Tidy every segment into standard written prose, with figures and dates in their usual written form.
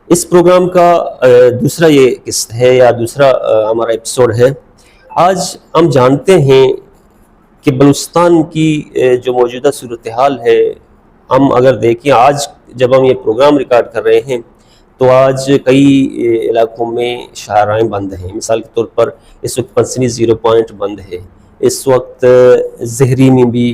इस प्रोग्राम का दूसरा ये किस्त है या दूसरा हमारा एपिसोड है। आज हम जानते हैं कि बलूचिस्तान की जो मौजूदा सूरत हाल है, हम अगर देखें आज जब हम ये प्रोग्राम रिकॉर्ड कर रहे हैं तो आज कई इलाकों में शाहराएँ बंद हैं। मिसाल के तौर पर इस वक्त पंसनी ज़ीरो पॉइंट बंद है, इस वक्त जहरी में भी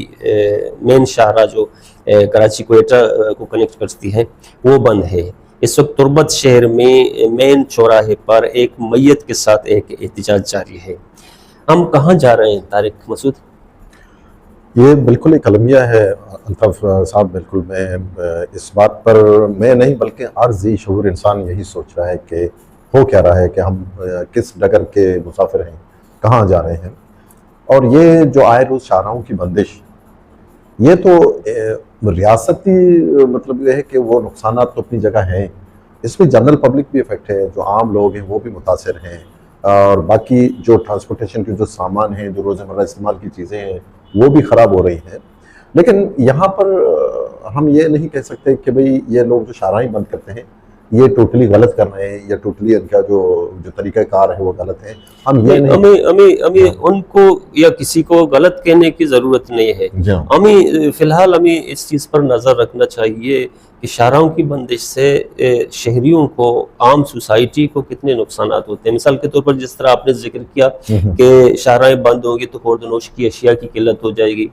मेन शाहरा जो कराची कोयटा को कनेक्ट करती है वो बंद है। इस वक्त तुर्बत शहर में मेन चौराहे पर एक मैयत के साथ एक एहतजाज जारी है। हम कहाँ जा रहे हैं तारिक मसूद? ये बिल्कुल एक अलमिया है अल्ताफ साहब। बिल्कुल मैं इस बात पर मैं नहीं बल्कि आर्ज़ी शऊर इंसान यही सोच रहा है कि हो क्या रहा है, कि हम किस डगर के मुसाफिर हैं, कहाँ जा रहे हैं। और ये जो आए रोज़ शाहराहों की बंदिश, ये तो रियासती मतलब ये है कि वो नुकसान तो अपनी जगह हैं, इसमें जनरल पब्लिक भी इफेक्ट है, जो आम लोग हैं वो भी मुतासर हैं, और बाकी जो ट्रांसपोर्टेशन के जो सामान हैं, जो रोज़मर्रा इस्तेमाल की चीज़ें हैं वो भी ख़राब हो रही हैं। लेकिन यहाँ पर हम ये नहीं कह सकते कि भाई ये लोग जो शाहराएँ बंद करते हैं ये टोटली गलत कर रहे हैं या टोटली इनका जो तरीक़ाकार है वो गलत है। हम ये नहीं, हमें उनको या किसी को गलत कहने की ज़रूरत नहीं है। हमें फ़िलहाल हमें इस चीज़ पर नज़र रखना चाहिए कि शाहराओं की बंदिश से शहरियों को, आम सोसाइटी को कितने नुकसान होते हैं। मिसाल के तौर पर जिस तरह आपने जिक्र किया कि शाहराएँ बंद होंगी तो खुर्द-नोश की अशिया की किल्लत हो जाएगी,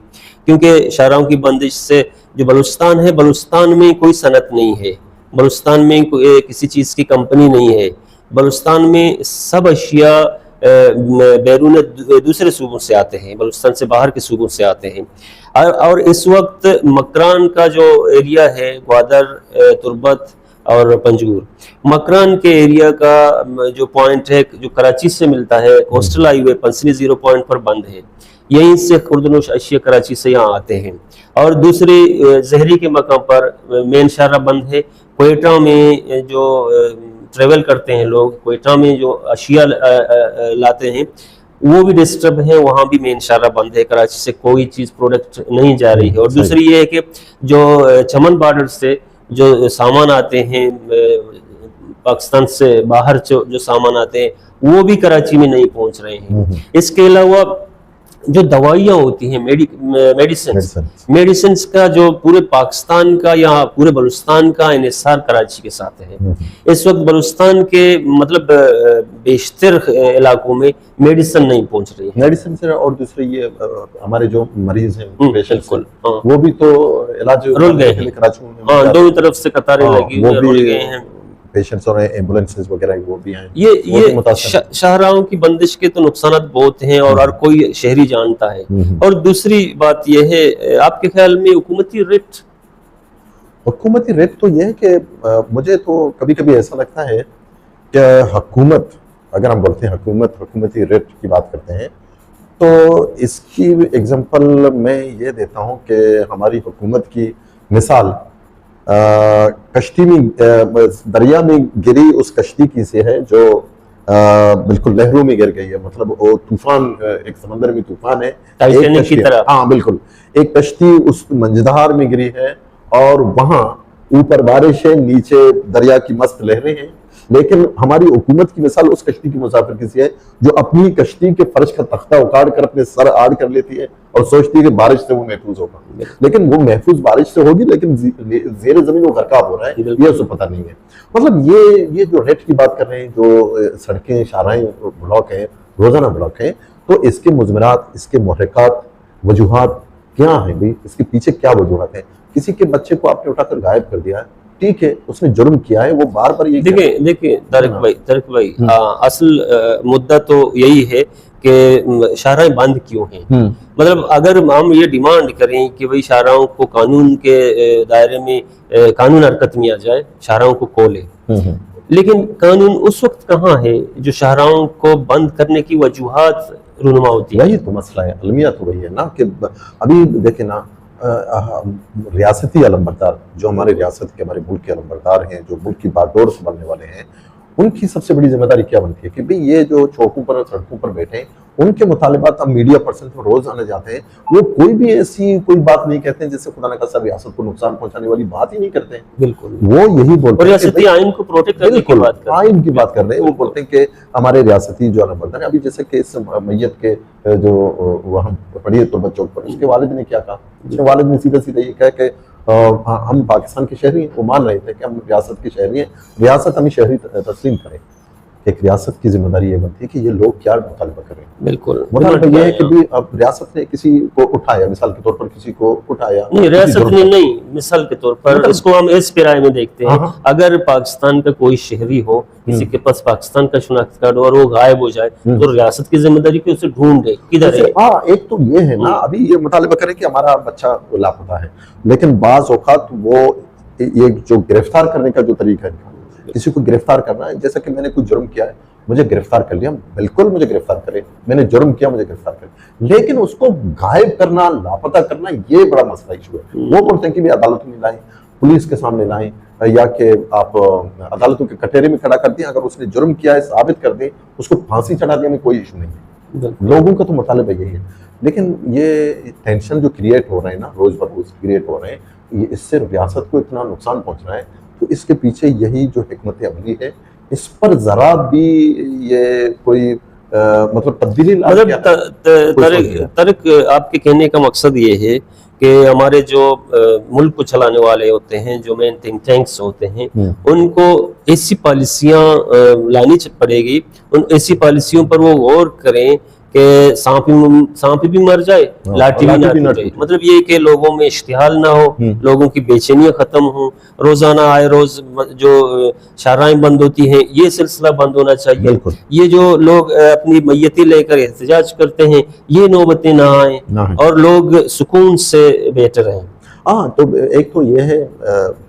क्योंकि शाहराओं की बंदिश से जो बलूचिस्तान है, बलूचिस्तान में कोई सनत नहीं है, बलूचिस्तान में किसी चीज़ की कंपनी नहीं है, बलूचिस्तान में सब अशिया बैरून दूसरे सूबों से आते हैं, बलूचिस्तान से बाहर के सूबों से आते हैं। और इस वक्त मकरान का जो एरिया है, ग्वादर, तुर्बत और पंजूर, मकरान के एरिया का जो पॉइंट है जो कराची से मिलता है, कोस्टल हाईवे पंसनी ज़ीरो पॉइंट पर बंद है। यहीं से खुर्दनोश अशिया कराची से यहाँ आते हैं। और दूसरे जहरी के मकाम पर मेन शाहरा बंद है। कोयटा में जो ट्रेवल करते हैं लोग, कोयटा में जो अशिया लाते हैं वो भी डिस्टर्ब है, वहाँ भी मेन शाहरा बंद है, कराची से कोई चीज़ प्रोडक्ट नहीं जा रही है। और दूसरी ये है कि जो चमन बॉर्डर से जो सामान आते हैं, पाकिस्तान से बाहर जो सामान आते हैं वो भी कराची में नहीं पहुँच रहे हैं। इसके अलावा जो दवाइयाँ होती हैं, मेडिसिन का जो पूरे पाकिस्तान का या पूरे बलूचिस्तान का इन्हिसार कराची के साथ है। इस वक्त बलूचिस्तान के मतलब बेशतर इलाकों में मेडिसिन नहीं पहुंच रही है। मेडिसिन से, और दूसरे ये हमारे जो मरीज हैं बिल्कुल, वो भी तो इलाज रुक गए हैं कराची में। दोनों तरफ से कतारें लगी रुक गए हैं, पेशेंट्स और एम्बुलेंसेस वगैरह वो भी हैं। ये शाहराओं की बंदिश के तो नुकसान बहुत हैं और हर कोई शहरी जानता है। और दूसरी बात यह है, आपके ख्याल में हुकूमती रेट तो यह है कि मुझे तो कभी कभी ऐसा लगता है कि हुकूमत, अगर हम बोलते हैं हुकूमती रेट की बात करते हैं, तो इसकी एग्जांपल मैं ये देता हूँ कि हमारी हुकूमत की मिसाल कश्ती में, दरिया में गिरी उस कश्ती की से है जो बिल्कुल लहरों में गिर गई है। मतलब वो तूफान, एक समंदर में तूफान है, टाइटैनिक की तरह। हाँ बिल्कुल, एक कश्ती उस मंझधार में गिरी है और वहां ऊपर बारिश है, नीचे दरिया की मस्त लहरें हैं। लेकिन हमारी हुकूमत की मिसाल उस कश्ती की मुसाफिर किसी है जो अपनी कश्ती के फर्श का तख्ता उखाड़ कर अपने सर आड़ कर लेती है और सोचती है कि बारिश से वो महफूज होगा। लेकिन वो महफूज बारिश से होगी, लेकिन जेर जमीन वो गरकाब हो रहा है, ये उसको पता नहीं है। मतलब ये जो रेट की बात कर रहे हैं, जो सड़कें, शाहराएं ब्लॉक हैं, रोजाना ब्लॉक हैं, तो इसके मुज़मरात, इसके मुहर्रिकात, वजूहात क्या हैं भाई? इसके पीछे क्या वजूहात हैं? किसी के बच्चे को आपने उठाकर गायब कर दिया है, ठीक है, उसने जुर्म किया है, वो बार बार ये देखिए तारिक भाई, असल मुद्दा तो यही है कि शाहराएं बंद क्यों हैं। मतलब अगर हम ये डिमांड करें कि भाई शाहराओं को कानून के दायरे में, कानून हरकत में आ जाए, शाहराओं को खोले, लेकिन कानून उस वक्त कहाँ है जो शाहराओं को बंद करने की वजूहात रुनुमा होती है। यही तो मसला है, अलमिया तो वही है ना कि अभी देखे ना, रियासती अलमबरदार जो हमारे रियासत के, हमारे मुल्क के अलमबरदार हैं, जो मुल्क की बागडोर संभालने वाले हैं, उनकी सबसे बड़ी जिम्मेदारी क्या बनती है कि भाई ये जो चौकों पर और सड़कों पर बैठे हैं उनके मुतालिबात अब मीडिया पर्सन तो रोज आने जाते हैं, वो कोई भी ऐसी कोई बात नहीं कहते हैं जिससे खुदा न खास्ता रियासत को नुकसान पहुंचाने वाली बात ही नहीं करते हैं। बिल्कुल, वो यही बोलते हैं रियासती आइन को प्रोटेक्ट करने की बात कर आइन की बात कर रहे हैं। वो बोलते हैं कि हमारे रियासती जो अलमबरदार है, अभी जैसे कि इस मैयत के जो वहाँ पड़ी तो बच्चों पर, उसके वालिद ने क्या कहा, उसके वालिद ने सीधा सीधा ये कहा कि हम पाकिस्तान के शहरी हैं। वो मान रहे थे कि हम रियासत के शहरी हैं, रियासत हमें शहरी तस्लीम करें। एक रियासत की जिम्मेदारी ये बनती है कि ये लोग क्या मुतालबा कर रहे हैं। बिल्कुल, मुतालबा ये है कि भी अब रियासत ने किसी को उठाया, मिसाल के तौर पर किसी को उठाया, नहीं रियासत ने नहीं, मिसाल के तौर पर इसको हम इस पिराए में देखते हैं, अगर पाकिस्तान का कोई शहरी हो, किसी के पास पाकिस्तान का शनाख्ती कार्ड और वो गायब हो जाए, तो रियासत की जिम्मेदारी कि उसे ढूंढे किधर है। हाँ, एक तो ये है ना, अभी ये मुतालबा करे कि हमारा बच्चा लापता है, लेकिन बाज औकात वो ये जो गिरफ्तार करने का जो तरीका है, किसी को गिरफ्तार करना है, जैसा कि मैंने कुछ जुर्म किया है, मुझे गिरफ्तार कर लिया, बिल्कुल मुझे गिरफ्तार करें, मैंने जुर्म किया मुझे गिरफ्तार करें, लेकिन उसको गायब करना, लापता करना, ये बड़ा मसला इशू है। वो बोलते हैं कि भी अदालत में लाएं, पुलिस के सामने लाएं, या कि आप अदालतों के कटहरे में खड़ा कर दें, अगर उसने जुर्म किया है साबित कर दें, उसको फांसी चढ़ा देने में कोई इशू नहीं है। लोगों का तो मुतालिबा यही है, लेकिन ये टेंशन जो क्रिएट हो रहे हैं ना, रोज बर रोज क्रिएट हो रहे हैं, ये इससे रियासत को इतना नुकसान पहुंच रहा है, तो इसके पीछे यही जो हिकमत अमली है, इस पर जरा भी ये कोई मतलब तब्दीली, तर्क आपके कहने का मकसद ये है कि हमारे जो मुल्क को चलाने वाले होते हैं, जो मेन थिंक टैंक्स होते हैं, उनको ऐसी पॉलिसियां लानी पड़ेगी, उन ऐसी पॉलिसियों पर वो गौर करें कि सांप भी मर जाए, लाठी भी ना टूटे। मतलब ये कि लोगों में इश्तिहाल ना हो, लोगों की बेचैनियां खत्म हो, रोजाना आए रोज जो शाहराएं बंद होती हैं, ये सिलसिला बंद होना चाहिए। ये जो लोग अपनी मैयती लेकर एहतजाज करते हैं, ये नौबतें ना आए और लोग सुकून से बैठे रहें। हाँ, तो एक तो ये है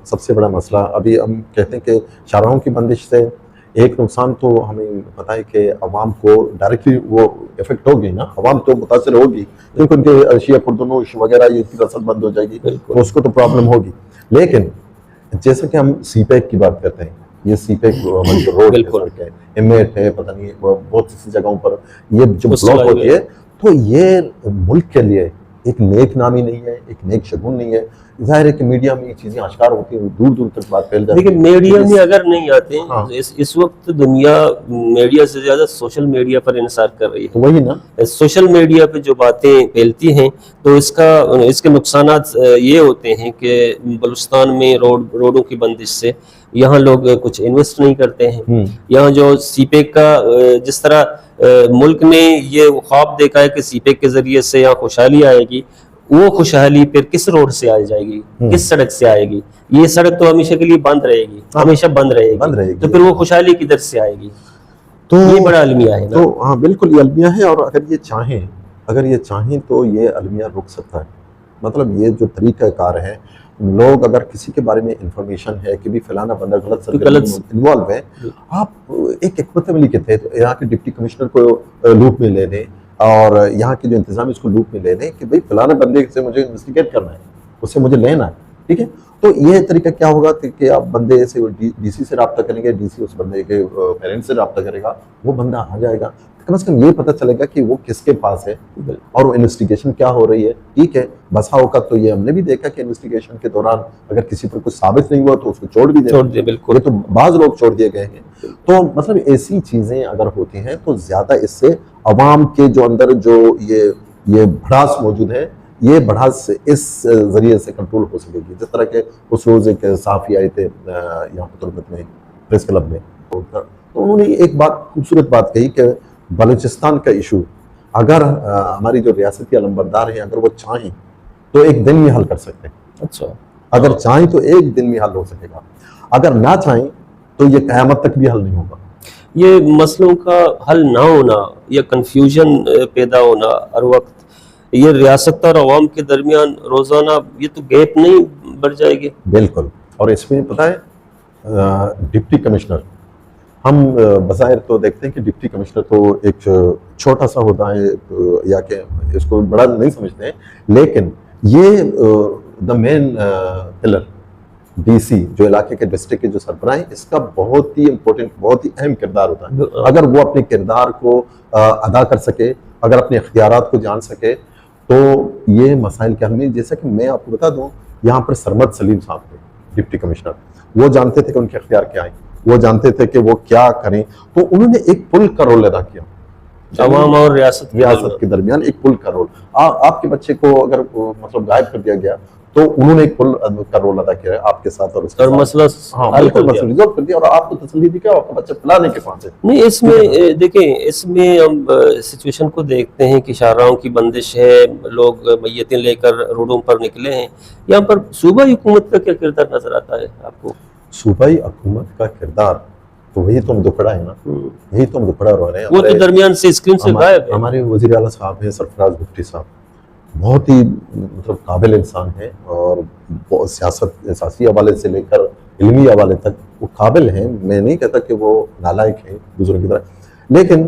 सबसे बड़ा मसला। अभी हम कहते हैं कि शाहराहों की बंदिश से एक नुकसान तो हमें पता है कि अवाम को डायरेक्टली वो इफेक्ट होगी ना, अवाम तो मुतासर होगी, क्योंकि उनके शिया खुर्दनोश वगैरह ये रसद बंद हो जाएगी, तो उसको तो प्रॉब्लम होगी। लेकिन जैसे कि हम सीपैक की बात करते हैं, ये सीपैक हमारी रोड है, एमएट है, पता नहीं बहुत सी जगहों पर ये जो ब्लॉक होती है, तो ये मुल्क के लिए एक नेक नामी नहीं है, एक नेक शगुन नहीं है। जाहिर है कि मीडिया में ये चीजें आश्कार होती हैं, दूर दूर तक बात फैल जाती है। लेकिन मीडिया में अगर नहीं आते, हाँ। इस वक्त दुनिया मीडिया से ज्यादा सोशल मीडिया पर इंसार कर रही है, तो वही ना, सोशल मीडिया पे जो बातें फैलती हैं, तो इसके नुकसानात ये होते हैं कि बलूचिस्तान में रोडों की बंदिश से यहाँ लोग कुछ इन्वेस्ट नहीं करते हैं। यहाँ जो सीपैक का जिस तरह मुल्क ने ये ख्वाब देखा है कि सीपैक के जरिए से यहाँ खुशहाली आएगी, वो खुशहाली फिर किस रोड से आ जाएगी, किस सड़क से आएगी? ये सड़क तो हमेशा के लिए बंद रहेगी, हमेशा बंद रहेगी, तो फिर वो खुशहाली किधर से आएगी? तो ये बड़ा अलमिया है ना। तो हाँ, बिल्कुल ये अलमिया है, और अगर ये चाहें तो ये अलमिया रुक सकता है। मतलब ये जो तरीक़ाकार है, लोग अगर किसी के बारे में इंफॉर्मेशन है कि भी फलाना बंदा गलत इन्वॉल्व है, आप एक हिकमत अमली के तहत यहाँ के डिप्टी कमिश्नर को लूप में ले दें, और यहाँ के जो इंतजाम इसको लूप में ले दें कि भाई फलाना बंदे से मुझे इन्वेस्टिगेट करना है, उससे मुझे लेना है, ठीक है। तो ये तरीका क्या होगा कि आप बंदे से डीसी से रब्ता करेंगे, डीसी उस बंदे के पेरेंट्स से रब्ता करेगा, वो बंदा आ जाएगा, कम से कम ये पता चलेगा कि वो किसके पास है और वो इन्वेस्टिगेशन क्या हो रही है, ठीक है। बसा होगा तो ये हमने भी देखा कि इन्वेस्टिगेशन के दौरान अगर किसी पर कुछ साबित नहीं हुआ तो उसको छोड़ दिए, बिल्कुल, ये तो बाज लोग छोड़ दिए गए हैं। तो मतलब ऐसी चीजें अगर होती हैं तो ज्यादा इससे अवाम के जो अंदर जो ये भड़ास मौजूद है, ये भड़ास इस जरिए से कंट्रोल हो सकेगी। जिस तरह के उस रोज एक सहाफ़ी आए थे यहाँ पर तुर्बत में प्रेस क्लब में, तो उन्होंने एक बात खूबसूरत बात कही कि बलूचिस्तान का इशू अगर हमारी जो रियासती अलंबरदार हैं अगर वो चाहें तो एक दिन में हल कर सकते हैं। अच्छा, अगर चाहें तो एक दिन में हल हो सकेगा, अगर ना चाहें तो ये क़यामत तक भी हल नहीं होगा। ये मसलों का हल ना होना या कंफ्यूजन पैदा होना हर वक्त, ये रियासत और अवाम के दरमियान रोजाना ये तो गैप नहीं बढ़ जाएगी? बिल्कुल। और इसमें पता है डिप्टी कमिश्नर, हम बज़ाहिर तो देखते हैं कि डिप्टी कमिश्नर तो एक छोटा सा होता है या कि इसको बड़ा नहीं समझते हैं, लेकिन ये द मेन पिलर डीसी जो इलाके के डिस्ट्रिक्ट के जो सरबराह हैं, इसका बहुत ही इम्पोर्टेंट, बहुत ही अहम किरदार होता है। अगर वो अपने किरदार को अदा कर सके, अगर अपने इख्तियारात को जान सके, तो ये मसाइल के हल में, जैसा कि मैं आपको बता दूं, यहाँ पर सरमद सलीम साहब थे डिप्टी कमिश्नर, वो जानते थे कि उनके इख्तियार क्या है, वो जानते थे कि वो क्या करें, तो उन्होंने एक पुल का रोल अदा किया अवाम और रियासत के दरमियान, एक पुल का रोल। आपके बच्चे को अगर मतलब गायब कर दिया गया, तो उन्होंने एक पुल का रोल अदा किया है आपके साथ, और उसका मसला हल कर दिया, रिजॉल्व कर दिया, और आपको तसल्ली दी कि आपका बच्चा फलाने के पास है। नहीं, इसमें देखें, इसमें हम सिचुएशन को देखते हैं कि शाहराहों की बंदिश है, लोग मैयतें लेकर रोडों पर निकले हैं। यहाँ पर सूबाई हुकूमत का क्या किरदार नजर आता है आपको? सूबाई हुकूमत का किरदार तो वही तो हम दुखड़ा है ना, यही तो हम दुखड़ा रो रहे हैं। वो तो दरमियान से स्क्रीन से गायब है। हमारे वज़ीर आला साहब हैं सरफराज भुट्टी साहब, बहुत ही मतलब काबिल इंसान है, और सियासत सियासी हवाले से लेकर इल्मी हवाले तक वो काबिल हैं। मैं नहीं कहता कि वो नालायक हैं दूसरों की तरह, लेकिन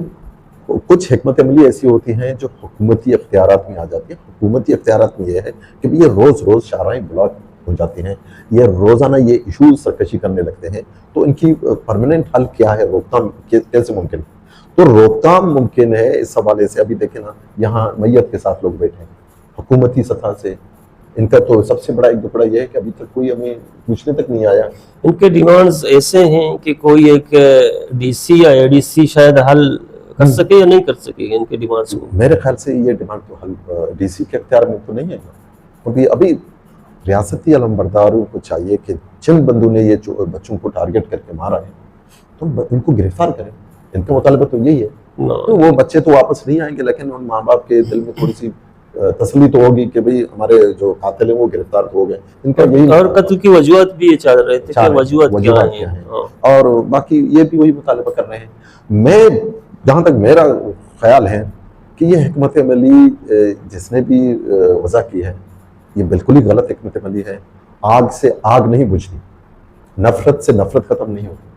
कुछ हिकमत अमली ऐसी होती हैं जो हुकूमती इख्तियारात में आ जाती है। हुकूमती इख्तियारात में ये है कि ये रोज़ रोज़ शाहराएं ब्लॉक हो जाती हैं, ये रोज़ाना ये इशूज़ सरकशी करने लगते हैं, तो इनकी परमानेंट हल क्या है, रोकथाम कैसे मुमकिन है? तो रोकथाम मुमकिन है इस हवाले से। अभी देखें ना, यहाँ मैयत के साथ लोग बैठे हैं हुकूमती सतह से, इनका तो सबसे बड़ा एक दुखड़ा यह है कि अभी तक कोई हमें पूछने तक नहीं आया। इनके डिमांड्स ऐसे हैं कि कोई एक डीसी या एडीसी शायद हल कर सके या नहीं कर सके इनके डिमांड्स को। मेरे ख्याल से ये डिमांड तो हल डीसी के इख्तियार में तो नहीं है, क्योंकि अभी रियासती अलमबरदारों को चाहिए कि जिन बंदों ने ये जो बच्चों को टारगेट करके मारा है, तो इनको गिरफ्तार करें। इनका मुतालबा तो यही है। तो वो बच्चे तो वापस नहीं आएंगे, लेकिन उन माँ बाप के दिल में थोड़ी सी तसल्ली तो होगी कि भाई हमारे जो कातिल हैं वो गिरफ्तार तो हो गए। इनका यही, और कत्ल की वजूहत भी ये चाह रहे थे कि वजूहत क्या है, और बाकी ये भी वही मुतालबा कर रहे हैं। मैं जहाँ तक मेरा ख्याल है कि ये हिकमत अमली जिसने भी वजह की है, ये बिल्कुल ही गलत हिकमत अमली है। आग से आग नहीं बुझती, नफरत से नफरत खत्म नहीं होती।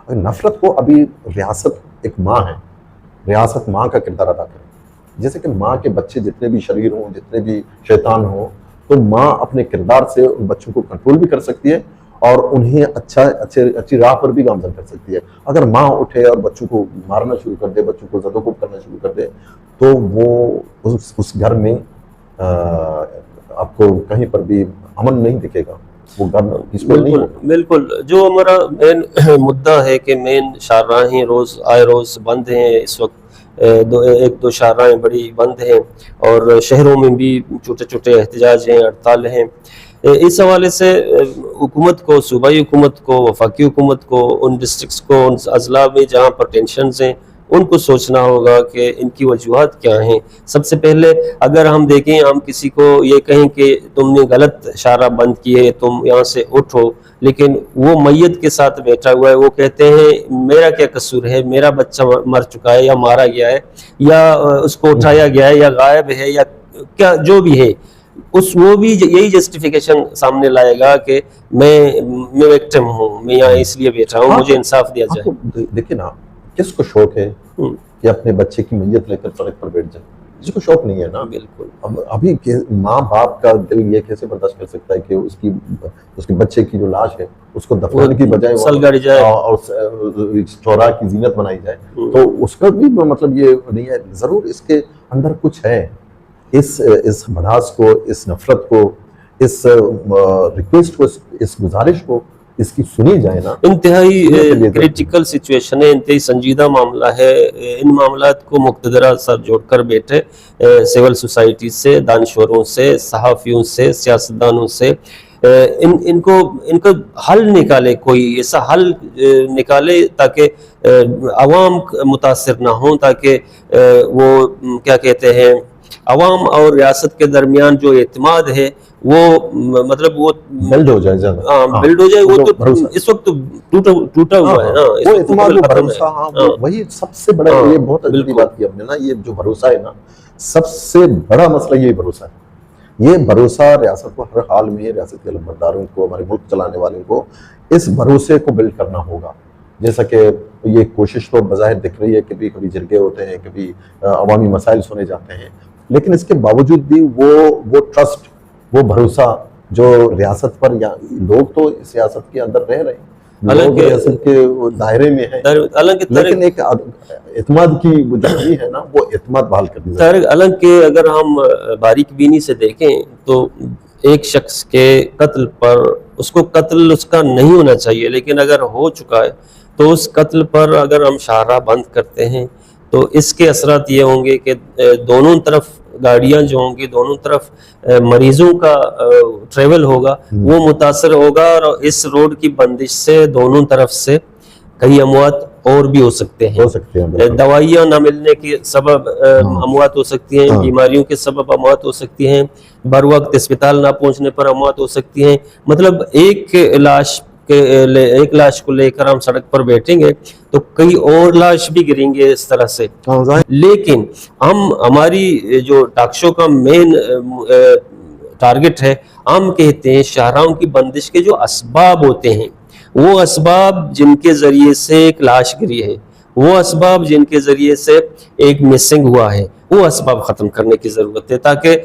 अगर नफरत को, अभी रियासत एक माँ है, रियासत माँ का किरदार अदा करे। जैसे कि माँ के बच्चे जितने भी शरीर हों, जितने भी शैतान हों, तो माँ अपने किरदार से उन बच्चों को कंट्रोल भी कर सकती है और उन्हें अच्छी राह पर भी गामजन कर सकती है। अगर माँ उठे और बच्चों को मारना शुरू कर दे, बच्चों को ज़दोकुब करना शुरू कर दे, तो वो उस घर में आपको कहीं पर भी अमन नहीं दिखेगा, वो घर नहीं। बिल्कुल, जो हमारा मेन मुद्दा है कि मेन शाहराहें रोज़ आए रोज़ बंद हैं इस वक्त, एक दो शाहराहें बड़ी बंद हैं, और शहरों में भी छोटे छोटे एहतजाज हैं, हड़ताल हैं। इस हवाले से हुकूमत को, सूबाई हुकूमत को, वफाकी हुकूमत को, उन डिस्ट्रिक्ट्स को, उन अजला में जहाँ पर टेंशन्स हैं, उनको सोचना होगा कि इनकी वजूहत क्या हैं। सबसे पहले अगर हम देखें, हम किसी को ये कहें कि तुमने गलत शाहरा बंद किए, तुम यहाँ से उठो, लेकिन वो मैयत के साथ बैठा हुआ है, वो कहते हैं मेरा क्या कसूर है, मेरा बच्चा मर चुका है या मारा गया है या उसको उठाया गया है या गायब है या क्या जो भी है, वो भी यही जस्टिफिकेशन सामने लाएगा कि मैं विक्टिम हूँ, मैं यहाँ इसलिए बैठा हूँ, मुझे इंसाफ दिया जाए। देखिए ना, किसको शौक है कि अपने बच्चे की मैयत लेकर सड़क पर बैठ जाए? किसी को शौक नहीं है ना। बिल्कुल। अब अभी माँ बाप का दिल ये कैसे बर्दाश्त कर सकता है कि उसके बच्चे की जो लाश है उसको दफनाने की बजाय सलगाड़ी जाए और चौराहे की जीनत बनाई जाए, तो उसका भी मतलब ये नहीं है। जरूर इसके अंदर कुछ है, इस भड़ास को, इस नफरत को, इस रिक्वेस्ट को, इस गुजारिश को इसकी सुनी जाए ना। इंतहाई क्रिटिकल सिचुएशन है, इंतहाई संजीदा मामला है। इन मामलात को मुक़्तदरा सर जोड़कर बैठे, सिविल सोसाइटी से, दानश्वरों से, सहाफ़ियों से, सियासतदानों से, इनको हल निकाले, कोई ऐसा हल निकाले ताकि अवाम मुतासिर ना हो, ताकि वो क्या कहते हैं, अवाम और रियासत के दरमियान जो एतमाद है वो मतलब वो बिल्ड हो जाए, बिल्ड हो जाए। वो तो इस वक्त टूटा हुआ है ना, वो एतमाद, वो भरोसा। वही सबसे बड़ा, ये बहुत अच्छी बात की हमने ना, ये जो भरोसा है ना, सबसे बड़ा मसला ये भरोसा है। ये भरोसा रियासत को हर हाल में, रियासत के अलमबरदारों को, हमारे मुल्क चलाने वालों को इस भरोसे को बिल्ड करना होगा। जैसा कि ये कोशिश तो बज़ाहिर दिख रही है कि कभी जरगे होते हैं, कभी अवामी मसाइल सुने जाते हैं, लेकिन इसके बावजूद भी वो ट्रस्ट, वो भरोसा जो रियासत पर, या लोग तो इस रियासत के अंदर रह रहे हैं, लोग रियासत के दायरे में है, लेकिन एक एतमाद की वो जरूरी है ना, वो एतमाद बहाल करनी चाहिए। हालांकि अगर हम बारीक बीनी से देखें तो एक शख्स के कत्ल पर, उसको कत्ल उसका नहीं होना चाहिए, लेकिन अगर हो चुका है तो उस कत्ल पर अगर हम शाहराह बंद करते हैं तो इसके असरात ये होंगे कि दोनों तरफ गाड़ियां जो होंगी, दोनों तरफ मरीजों का ट्रेवल होगा, वो मुतासर होगा, और इस रोड की बंदिश से दोनों तरफ से कई अमवात और भी हो सकते हैं। दवाइयाँ ना मिलने के सबब अमवात हो सकती हैं, बीमारियों के सबब अमवात हो सकती हैं, बर वक्त अस्पताल ना पहुंचने पर अमवात हो सकती हैं। मतलब एक लाश को लेकर हम सड़क पर बैठेंगे तो कई और लाश भी गिरेंगे इस तरह से। लेकिन हमारी जो टॉक शो का मेन टारगेट है, हम कहते हैं शाहराहों की बंदिश के जो असबाब होते हैं, वो असबाब जिनके जरिए से एक लाश गिरी है, वो असबाब जिनके जरिए से एक मिसिंग हुआ है, वो असबाब खत्म करने की जरूरत है, ताकि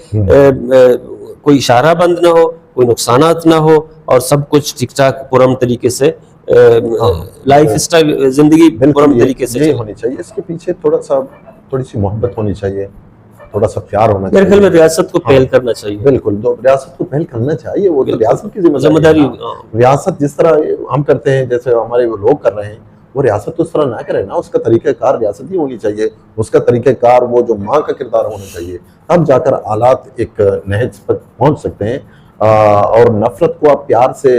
कोई शाहराह बंद ना हो, कोई नुकसानात ना हो, और सब कुछ ठीक ठाक पुरम तरीके से लाइफ स्टाइल, जिंदगी पुरम तरीके से होनी चाहिए। इसके पीछे थोड़ी सी मोहब्बत होनी चाहिए, थोड़ा सा प्यार होना चाहिए। मेरे ख्याल में रियासत को पहल करना चाहिए। बिल्कुल, तो रियासत को पहल करना चाहिए, वो तो रियासत की जिम्मेदारी। रियासत जिस तरह हम करते हैं, जैसे हमारे वो लोग कर रहे हैं, वो रियासत तो उस तरह ना करे ना, उसका तरीक़ाकार रियासत ही होनी चाहिए, उसका तरीक़ाकार वो जो माँ का किरदार होना चाहिए, तब जाकर हालात एक नहज पर पहुँच सकते हैं। और नफरत को आप प्यार से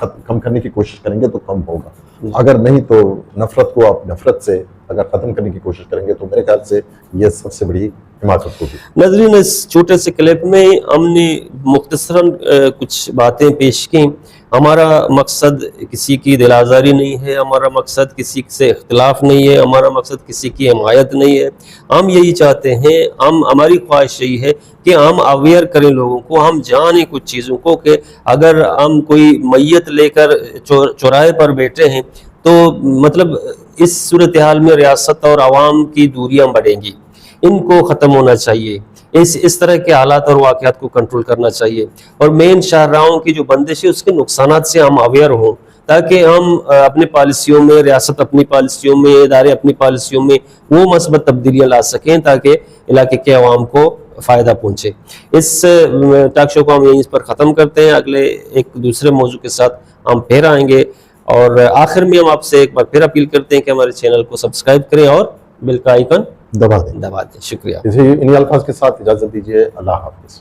कम करने की कोशिश करेंगे तो कम होगा, अगर नहीं तो नफरत को आप नफरत से अगर ख़त्म करने की कोशिश करेंगे तो मेरे ख्याल से ये सबसे बड़ी हिमाकत होगी। नाज़रीन, इस छोटे से क्लिप में हमने मुख्तसरन कुछ बातें पेश की। हमारा मकसद किसी की दिल आज़ारी नहीं है, हमारा मकसद किसी से इख्तिलाफ नहीं है, हमारा मकसद किसी की हमायत नहीं है। हम यही चाहते हैं, हमारी ख्वाहिश यही है कि हम अवेयर करें लोगों को, हम जानें कुछ चीज़ों को, कि अगर हम कोई मैयत लेकर चौराहे पर बैठे हैं तो मतलब इस सूरत हाल में रियासत और आवाम की दूरियां बढ़ेंगी, इनको ख़त्म होना चाहिए। इस तरह के हालात और वाक़यात को कंट्रोल करना चाहिए, और मेन शाहराहों की जो बंदिश है उसके नुकसानात से हम अवेयर हों, ताकि हम अपने पॉलिसियों में, रियासत अपनी पॉलिसियों में, इदारे अपनी पॉलिसियों में वो मस्बत तब्दीलियाँ ला सकें, ताकि इलाके के अवाम को फ़ायदा पहुँचे। इस टॉक शो को हम यहीं पर ख़त्म करते हैं। अगले एक दूसरे मौजू के साथ हम फिर आएंगे, और आखिर में हम आपसे एक बार फिर अपील करते हैं कि हमारे चैनल को सब्सक्राइब करें और बेल का आइकन दबा दें। शुक्रिया। इन्हीं अल्फाज के साथ इजाज़त दीजिए। अल्लाह हाफ़िज़।